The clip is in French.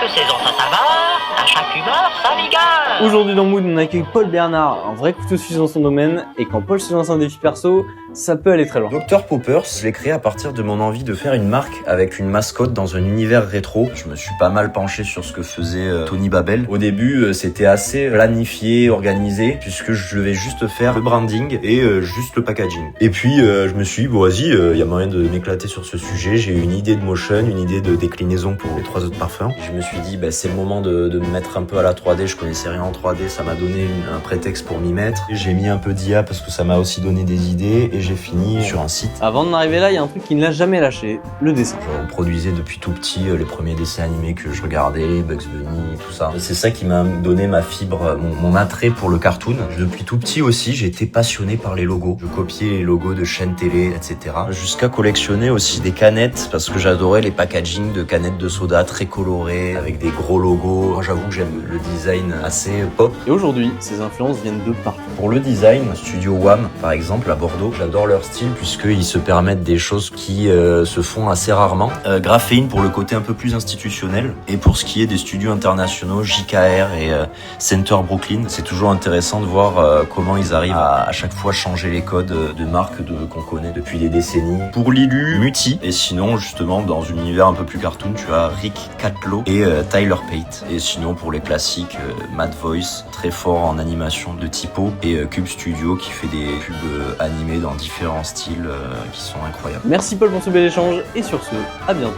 chaque saison ça va, à chaque humeur ça rigueur. Aujourd'hui dans Mood, on accueille Paul Bernard, un vrai couteau suisse dans son domaine, et quand Paul se lance un défi perso, ça peut aller très loin. Dr Poppers, je l'ai créé à partir de mon envie de faire une marque avec une mascotte dans un univers rétro. Je me suis pas mal penché sur ce que faisait Tony Babel. Au début, c'était assez planifié, organisé, puisque je devais juste faire le branding et juste le packaging. Et puis, je me suis dit, bon vas-y, y a moyen de m'éclater sur ce sujet. J'ai eu une idée de motion, une idée de déclinaison pour les 3 autres parfums. Je me suis dit, c'est le moment de me mettre un peu à la 3D. Je connaissais rien en 3D, ça m'a donné un prétexte pour m'y mettre. J'ai mis un peu d'IA parce que ça m'a aussi donné des idées et j'ai fini sur un site. Avant d'en arriver là, il y a un truc qui ne l'a jamais lâché, le dessin. Je produisais depuis tout petit les premiers dessins animés que je regardais, Bugs Bunny et tout ça. C'est ça qui m'a donné ma fibre, mon attrait pour le cartoon. Depuis tout petit aussi, j'ai été passionné par les logos. Je copiais les logos de chaînes télé, etc. Jusqu'à collectionner aussi des canettes parce que j'adorais les packagings de canettes de soda très colorées avec des gros logos. Moi, j'avoue que j'aime le design assez pop. Et aujourd'hui, ces influences viennent de partout. Pour le design, Studio Wham, par exemple, à Bordeaux, j'adore leur style puisqu'ils se permettent des choses qui se font assez rarement. Graphéine pour le côté un peu plus institutionnel. Et pour ce qui est des studios internationaux, JKR et Center Brooklyn, c'est toujours intéressant de voir comment ils arrivent à chaque fois changer les codes de marques qu'on connaît depuis des décennies. Pour Lilu, Muti. Et sinon, justement, dans un univers un peu plus cartoon, tu as Rick Catlow et Tyler Pate. Et sinon, pour les classiques, Mad Voice, très fort en animation de typo, et Cube Studio qui fait des pubs animés dans différents styles qui sont incroyables. Merci Paul pour ce bel échange, et sur ce, à bientôt.